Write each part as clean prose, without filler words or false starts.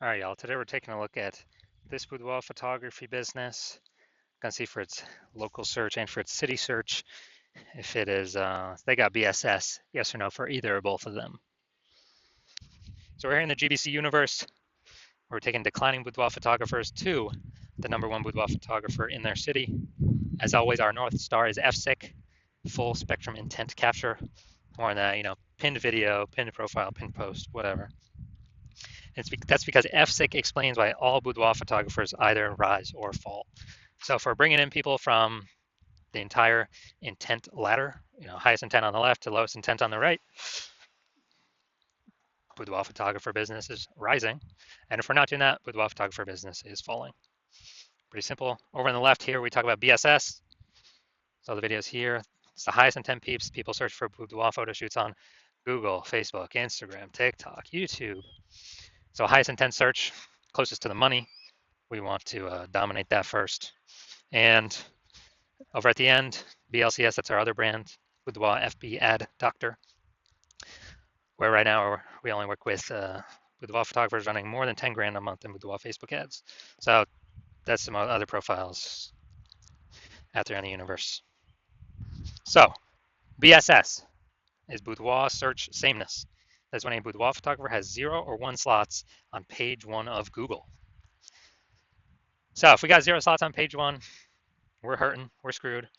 All right, y'all. Today we're taking a look at this boudoir photography business. Gonna see for its local search and for its city search if it is they got BSS, yes or no for either or both of them. So we're here in the GBC universe. We're taking declining boudoir photographers to the #1 boudoir photographer in their city. As always, our North Star is FSIC, full spectrum intent capture. More on that, pinned video, pinned profile, pinned post, whatever. That's because FSIC explains why all boudoir photographers either rise or fall. So if we're bringing in people from the entire intent ladder, highest intent on the left to lowest intent on the right, boudoir photographer business is rising. And if we're not doing that, boudoir photographer business is falling. Pretty simple. Over on the left here, we talk about BSS. So the videos here, it's the highest intent peeps. People search for boudoir photo shoots on Google, Facebook, Instagram, TikTok, YouTube. So highest intent search, closest to the money. We want to dominate that first. And over at the end, BLCS, that's our other brand, Boudoir FB Ad Doctor, where right now we only work with boudoir photographers running more than 10 grand a month in boudoir Facebook ads. So that's some other profiles out there in the universe. So BSS is boudoir search sameness. That's when a boudoir photographer has 0 or 1 slots on page 1 of Google. So if we got 0 slots on page 1, we're hurting, we're screwed.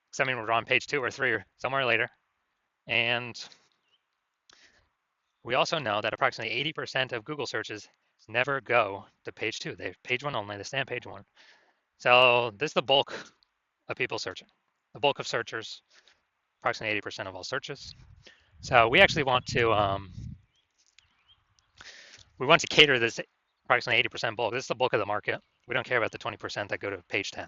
Because I mean, we're on page 2 or 3 or somewhere later. And we also know that approximately 80% of Google searches never go to page 2. They're page 1 only, they stay on page 1. So this is the bulk of people searching. The bulk of searchers, approximately 80% of all searches. So we actually want to cater this approximately 80% bulk. This is the bulk of the market. We don't care about the 20% that go to page 10.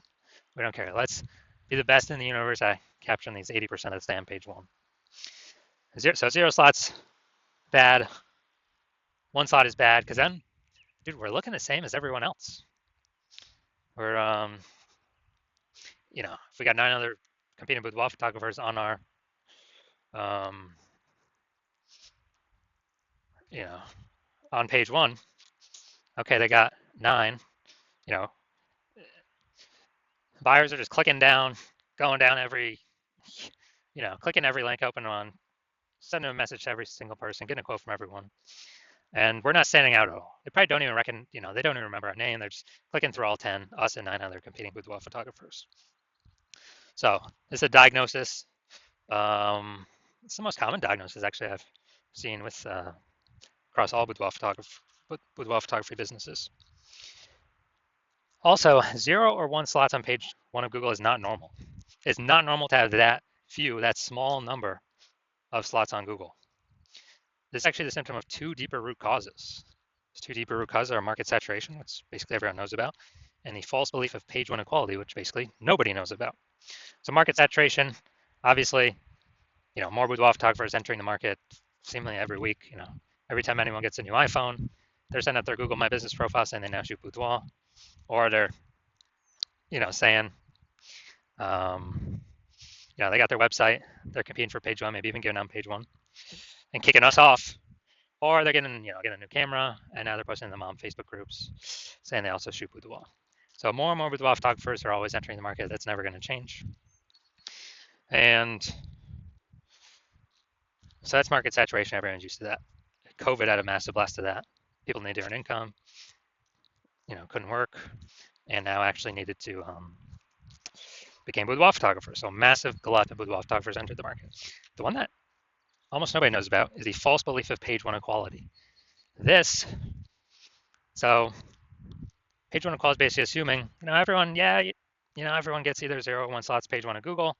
We don't care. Let's be the best in the universe at capturing these 80% that stay on page 1. So 0 slots, bad. 1 slot is bad because then, dude, we're looking the same as everyone else. We're, if we got 9 other competing boudoir photographers on our, on page 1, okay, they got 9, buyers are just clicking down, going down every, clicking every link open on, sending a message to every single person, getting a quote from everyone. And we're not standing out at all. They probably don't even reckon, they don't even remember our name. They're just clicking through all 10, us and 9 other competing boudoir photographers. So this is a diagnosis. It's the most common diagnosis actually I've seen with across all boudoir photography businesses. Also, 0 or 1 slots on page 1 of Google is not normal. It's not normal to have that small number of slots on Google. This is actually the symptom of 2 deeper root causes. These 2 deeper root causes are market saturation, which basically everyone knows about, and the false belief of page 1 equality, which basically nobody knows about. So market saturation, obviously, more boudoir photographers entering the market seemingly every week. Every time anyone gets a new iPhone, they're sending out their Google My Business profile saying they now shoot boudoir, or they're, saying, they got their website, they're competing for page 1, maybe even giving on page 1, and kicking us off. Or they're getting a new camera, and now they're posting them on Facebook groups saying they also shoot boudoir. So more and more boudoir photographers are always entering the market. That's never going to change. And so that's market saturation. Everyone's used to that. COVID had a massive blast of that. People needed to earn income, couldn't work, and now actually needed to became boudoir photographers. So massive glut of boudoir photographers entered the market. The one that almost nobody knows about is the false belief of page 1 equality. So page 1 equality is basically assuming, everyone, everyone gets either 0 or 1 slots page 1 of Google.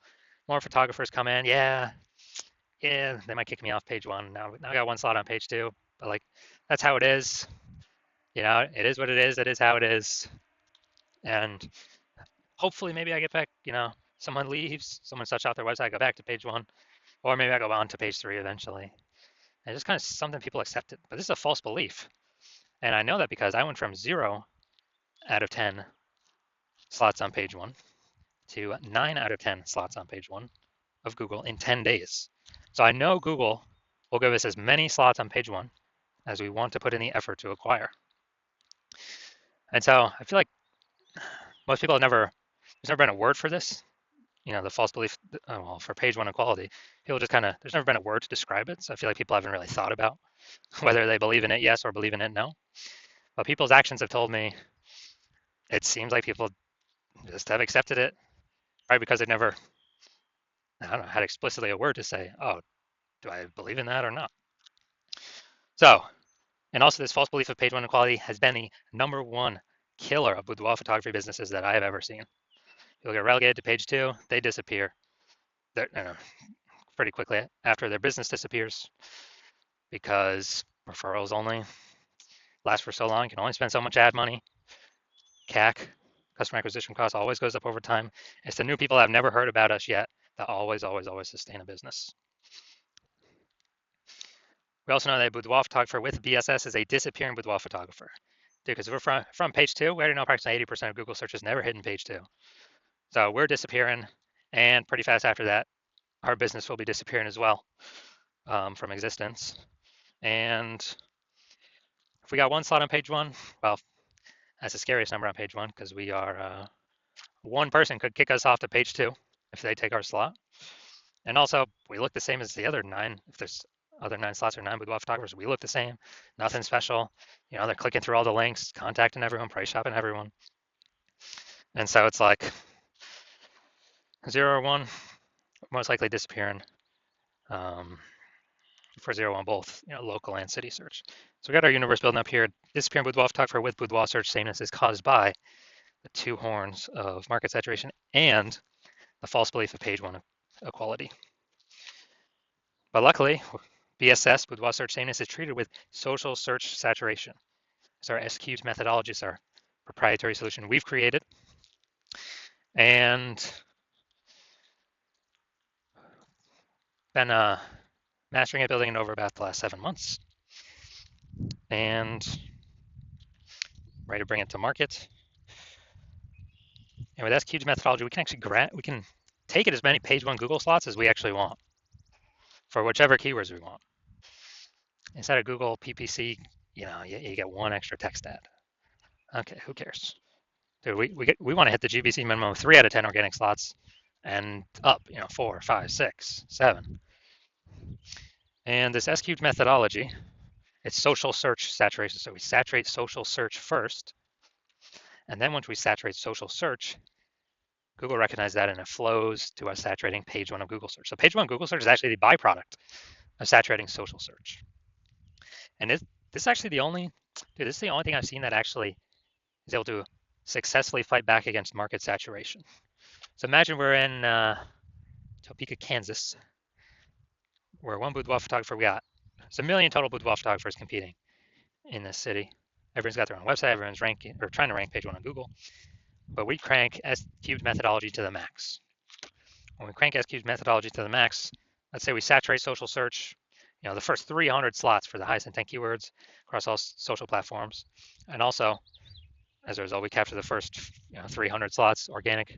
More photographers come in, they might kick me off page 1. Now I got 1 slot on page 2, but that's how it is. It is what it is. It is how it is. And hopefully maybe I get back, someone leaves, someone shuts out their website, I go back to page 1, or maybe I go on to page 3 eventually. And it's just kind of something people accept it, but this is a false belief. And I know that because I went from 0 out of 10 slots on page 1 to 9 out of 10 slots on page 1 of Google in 10 days. So I know Google will give us as many slots on page 1 as we want to put in the effort to acquire. And so I feel like most people have there's never been a word for this. The false belief, well, for page one equality, people just kind of, there's never been a word to describe it. So I feel like people haven't really thought about whether they believe in it yes or believe in it no. But people's actions have told me it seems like people just have accepted it, right? Because they've never, I don't know, had explicitly a word to say, oh, do I believe in that or not? So, and also this false belief of page one equality has been the number one killer of boudoir photography businesses that I have ever seen. People get relegated to page two, they disappear. Pretty quickly after their business disappears because referrals only last for so long. You can only spend so much ad money. CAC, customer acquisition cost, always goes up over time. It's the new people that have never heard about us yet that always, always, always sustain a business. We also know that a boudoir photographer with BSS is a disappearing boudoir photographer. Because we're from page two, we already know approximately 80% of Google searches never hit in page two. So we're disappearing, and pretty fast after that, our business will be disappearing as well from existence. And if we got one slot on page one, well, that's the scariest number on page one because we are one person could kick us off to page two if they take our slot. And also, we look the same as the other nine. If there's other 9 slots or 9 boudoir photographers, we look the same. Nothing special. They're clicking through all the links, contacting everyone, price shopping everyone. And so it's like 0 or 1, most likely disappearing. For 0 1, both local and city search. So we got our universe building up here. Disappearing boudoir photographer with boudoir search sameness is caused by the 2 horns of market saturation and the false belief of page one equality. But luckily, BSS, boudoir search sameness, is treated with social search saturation. It's our SQs methodology. It's our proprietary solution we've created. And been mastering it, building it over about the last 7 months. And ready to bring it to market. And with SQs methodology, we can actually take it as many page one Google slots as we actually want for whichever keywords we want. Instead of Google PPC, you get 1 extra text ad. Okay, who cares? Dude, we want to hit the GBC minimum of 3 out of 10 organic slots and up, 4, 5, 6, 7. And this SQs methodology, it's social search saturation. So we saturate social search first. And then once we saturate social search, Google recognizes that and it flows to us saturating page one of Google search. So page one Google search is actually the byproduct of saturating social search. And this is actually this is the only thing I've seen that actually is able to successfully fight back against market saturation. So imagine we're in Topeka, Kansas, where 1 boudoir photographer we got. It's 1 million total boudoir photographers competing in this city. Everyone's got their own website. Everyone's ranking or trying to rank page one on Google. But we crank SQs methodology to the max. When we crank SQs methodology to the max, let's say we saturate social search, the first 300 slots for the highest intent keywords across all social platforms. And also, as a result, we capture the first 300 slots organic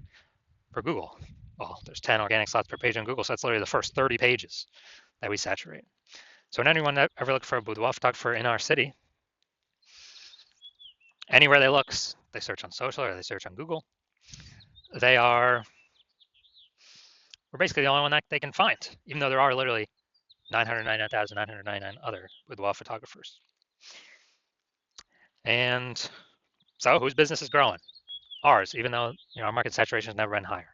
for Google. Well, there's 10 organic slots per page on Google, so that's literally the first 30 pages that we saturate. So when anyone that ever looks for a boudoir photographer in our city, anywhere they look, they search on social or they search on Google, we're basically the only one that they can find, even though there are literally 999,999 other boudoir photographers. And so whose business is growing? Ours, even though our market saturation has never been higher.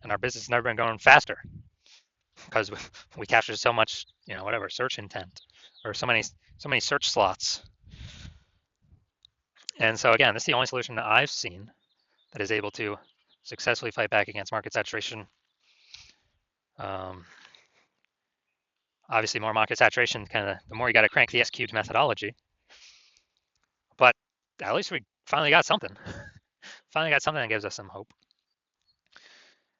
And our business has never been growing faster because we capture so much, search intent or so many search slots. And so again, this is the only solution that I've seen that is able to successfully fight back against market saturation. Obviously, more market saturation, the more you got to crank the SQs methodology. But at least we finally got something. Finally got something that gives us some hope.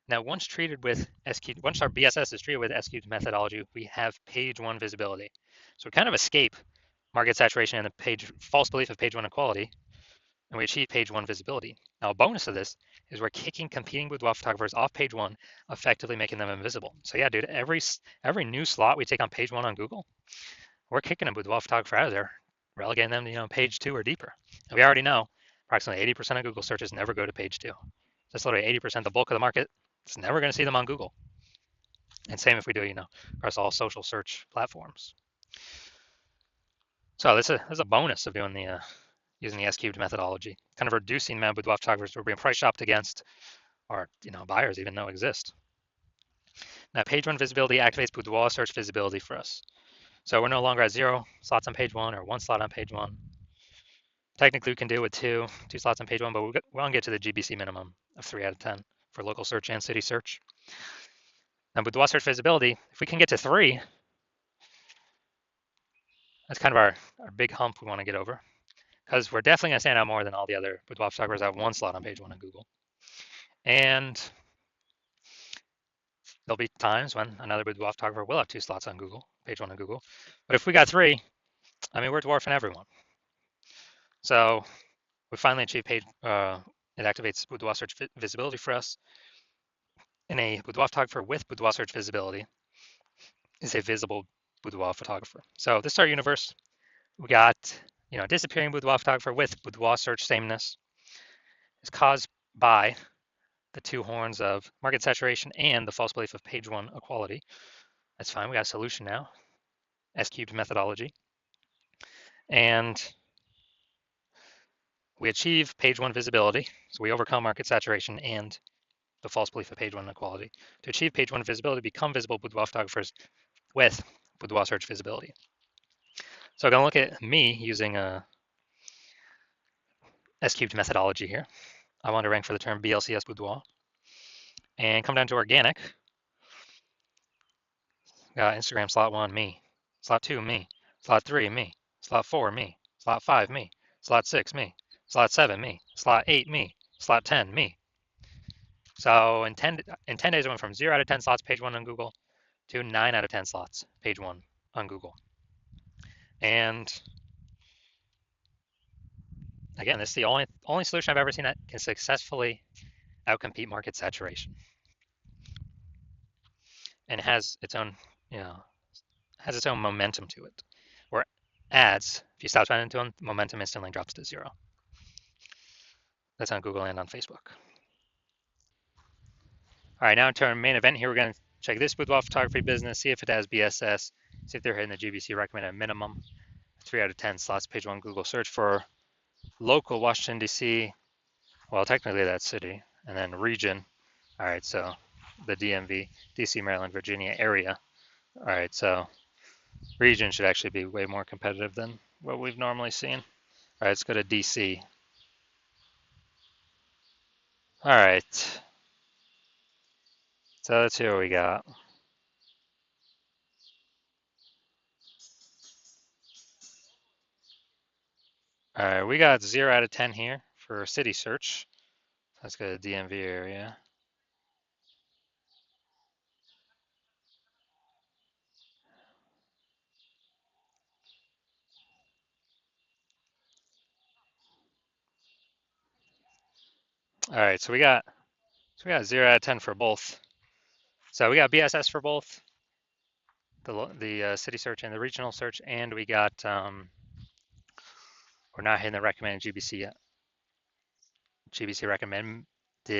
Now, once our BSS is treated with SQs methodology, we have page one visibility. So we kind of escape market saturation and the false belief of page one equality, and we achieve page one visibility. Now, a bonus of this is we're kicking competing boudoir photographers off page one, effectively making them invisible. So yeah, dude, every new slot we take on page one on Google, we're kicking a boudoir photographer out of there, relegating them to page two or deeper. And we already know approximately 80% of Google searches never go to page 2. That's literally 80%, the bulk of the market. It's never going to see them on Google. And same if we do, across all social search platforms. So this is a bonus of doing the using the S-cubed methodology, kind of reducing the amount of boudoir photographers we're being price shopped against, or buyers even know exist. Now, page 1 visibility activates boudoir search visibility for us. So we're no longer at 0 slots on page 1 or 1 slot on page 1. Technically, we can do it with two slots on page 1, but we want to get to the GBC minimum of 3 out of 10 for local search and city search. Now, boudoir search visibility, if we can get to 3, that's kind of our big hump we want to get over, because we're definitely going to stand out more than all the other boudoir photographers that have 1 slot on page 1 on Google. And there'll be times when another boudoir photographer will have 2 slots on Google, page 1 on Google. But if we got 3, I mean, we're dwarfing everyone. So we finally achieved it activates boudoir search visibility for us. And a boudoir photographer with boudoir search visibility is a visible boudoir photographer. So this is our universe. We got, disappearing boudoir photographer with boudoir search sameness is caused by the 2 horns of market saturation and the false belief of page 1 equality. That's fine. We got a solution now. S-cubed methodology. And we achieve page 1 visibility. So we overcome market saturation and the false belief of page 1 equality. To achieve page 1 visibility, become visible boudoir photographers with boudoir search visibility. So I'm going to look at me using a S-cubed methodology here. I want to rank for the term BLCS boudoir. And come down to organic. Got Instagram slot 1, me. Slot 2, me. Slot 3, me. Slot 4, me. Slot 5, me. Slot 6, me. Slot 7, me. Slot 8, me. Slot 10, me. So in 10 days, I went from 0 out of 10 slots page 1 on Google to 9 out of 10 slots page 1 on Google. And again, this is the only solution I've ever seen that can successfully outcompete market saturation. And it has its own, momentum to it. Where ads, if you stop spending to them, momentum instantly drops to 0. That's on Google and on Facebook. All right, now to our main event here, we're going to check this boudoir photography business, see if it has BSS, see if they're hitting the GBC recommended minimum, 3 out of 10 slots, page 1 Google search for local Washington, D.C. Well, technically that's city, and then region. All right, so the DMV, D.C., Maryland, Virginia area. All right, so region should actually be way more competitive than what we've normally seen. All right, let's go to D.C. All right, so let's see what we got. All right, we got 0 out of 10 here for city search. Let's go to the DMV area. All right, so we got 0 out of 10 for both. So we got BSS for both the city search and the regional search, and we got we're not hitting the recommended GBC yet. GBC recommended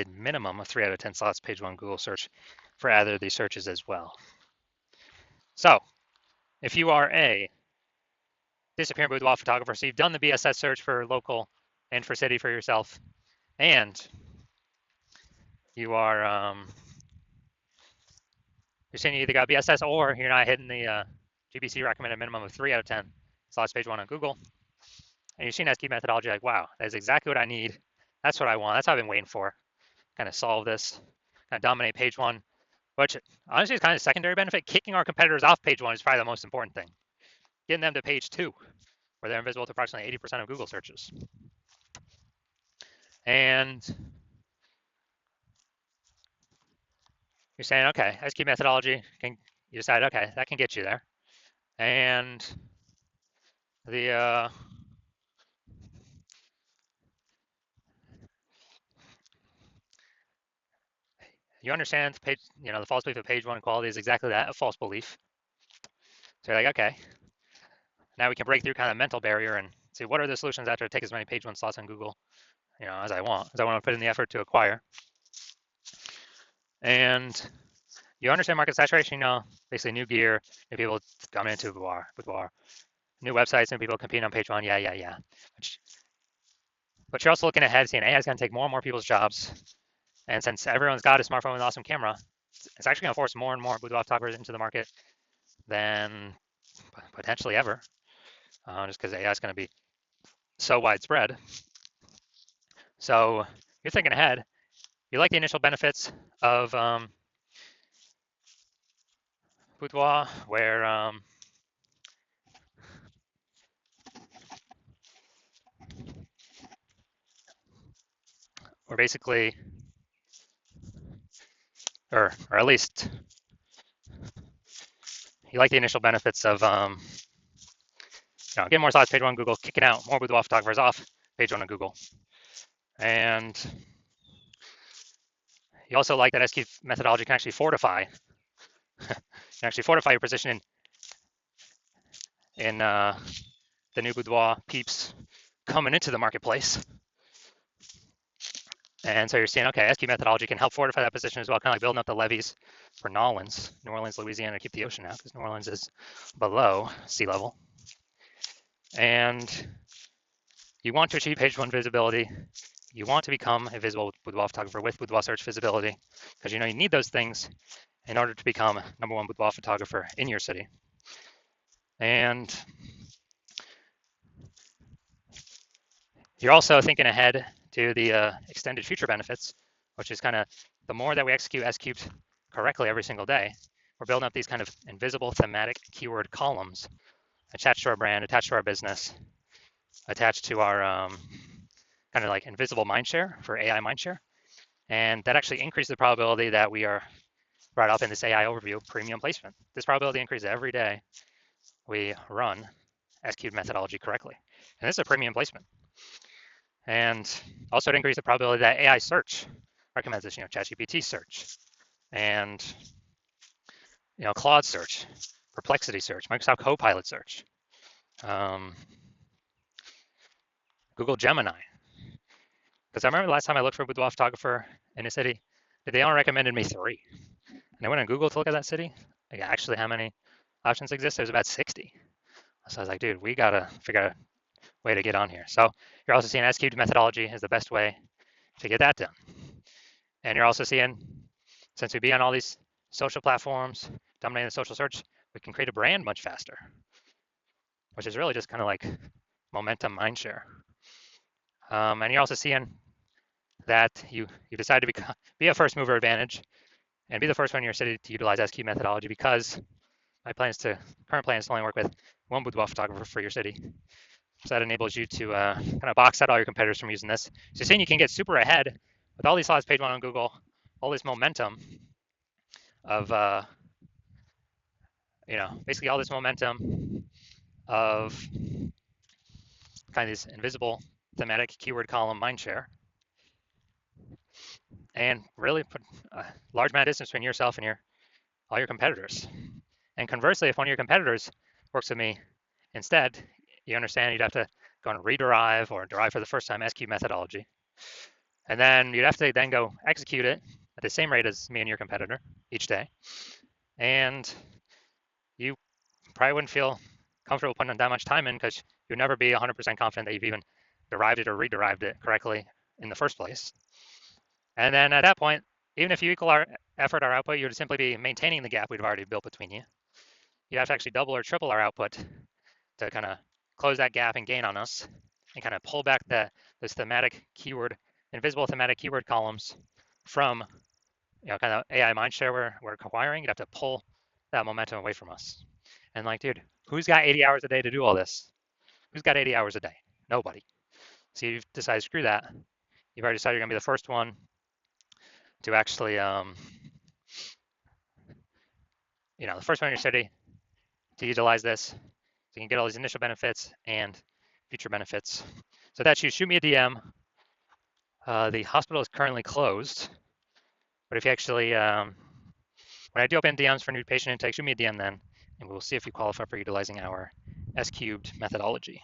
minimum of 3 out of 10 slots page 1 Google search for either of these searches as well. So if you are a disappearing boudoir photographer, so you've done the BSS search for local and for city for yourself, and you are you're saying you either got BSS or you're not hitting the GBC recommended minimum of 3 out of 10 slots page 1 on Google, and you've seen S-cubed methodology, like, wow, that's exactly what I need. That's what I want. That's what I've been waiting for. Kind of solve this, kind of dominate page 1, which honestly is kind of secondary benefit. Kicking our competitors off page 1 is probably the most important thing. Getting them to page 2, where they're invisible to approximately 80% of Google searches. And you're saying, okay, S-cubed methodology, you decide, okay, that can get you there. And the you understand page, the false belief of page 1 equality is exactly that, a false belief. So you're like, okay, now we can break through kind of the mental barrier and see what are the solutions out there to take as many page 1 slots on Google as I want to put in the effort to acquire. And you understand market saturation, basically new gear, new people coming into Boudoir, new websites, new people competing on page one, yeah. But you're also looking ahead, seeing AI is going to take more and more people's jobs. And since everyone's got a smartphone with an awesome camera, it's actually going to force more and more boudoir photographers into the market than potentially ever, just because AI is going to be so widespread. So you're thinking ahead. You like the initial benefits of boudoir, where basically, or at least you like the initial benefits of getting more slots page one on Google, kicking out more boudoir photographers off page one on Google, and you also like that SQ methodology can actually fortify your position in the new boudoir peeps coming into the marketplace. And so you're seeing, okay, SQ methodology can help fortify that position as well, kind of like building up the levees for New Orleans, Louisiana, to keep the ocean out, because New Orleans is below sea level. And you want to achieve page one visibility. You want to become a visible boudoir photographer with boudoir search visibility, because you need those things in order to become number one boudoir photographer in your city. And you're also thinking ahead to the extended future benefits, which is kind of the more that we execute S-cubed correctly every single day, we're building up these kind of invisible thematic keyword columns attached to our brand, attached to our business, attached to our kind of like invisible mindshare for AI mindshare. And that actually increases the probability that we are brought up in this AI overview premium placement. This probability increases every day we run S-cubed methodology correctly. And this is a premium placement. And also to increase the probability that AI search recommends this, ChatGPT search and Claude search, Perplexity search, Microsoft Copilot search, Google Gemini. Because I remember the last time I looked for a boudoir photographer in a city, they only recommended me 3. And I went on Google to look at that city. Like, actually, how many options exist? There's about 60. So I was like, dude, we gotta figure out a way to get on here. So you're also seeing S-cubed methodology is the best way to get that done. And you're also seeing, since we be on all these social platforms, dominating the social search, we can create a brand much faster, which is really just kind of like momentum mindshare. And you're also seeing that you decide to be a first mover advantage and be the first one in your city to utilize SQ methodology, because my current plan is to only work with one boudoir photographer for your city. So that enables you to kind of box out all your competitors from using this. So you're saying you can get super ahead with all these slots page one on Google, all this momentum of basically all this momentum of kind of this invisible thematic keyword column mindshare, and really put a large amount of distance between yourself and all your competitors. And conversely, if one of your competitors works with me instead, you understand you'd have to go and rederive or derive for the first time SQ methodology. And then you'd have to then go execute it at the same rate as me and your competitor each day. And you probably wouldn't feel comfortable putting that much time in, because you'd never be 100% confident that you've even derived it or rederived it correctly in the first place. And then at that point, even if you equal our effort, our output, you would simply be maintaining the gap we've already built between you. You have to actually double or triple our output to kind of close that gap and gain on us, and kind of pull back those invisible thematic keyword columns from kind of AI mindshare we're acquiring. You'd have to pull that momentum away from us. And like, dude, who's got 80 hours a day to do all this? Who's got 80 hours a day? Nobody. So you've decided, screw that. You've already decided you're gonna be the first one to actually, the first one in your city to utilize this, so you can get all these initial benefits and future benefits. So that's you. Shoot me a DM. The hospital is currently closed, but if you actually, when I do open DMs for new patient intake, shoot me a DM then, and we'll see if you qualify for utilizing our S-cubed methodology.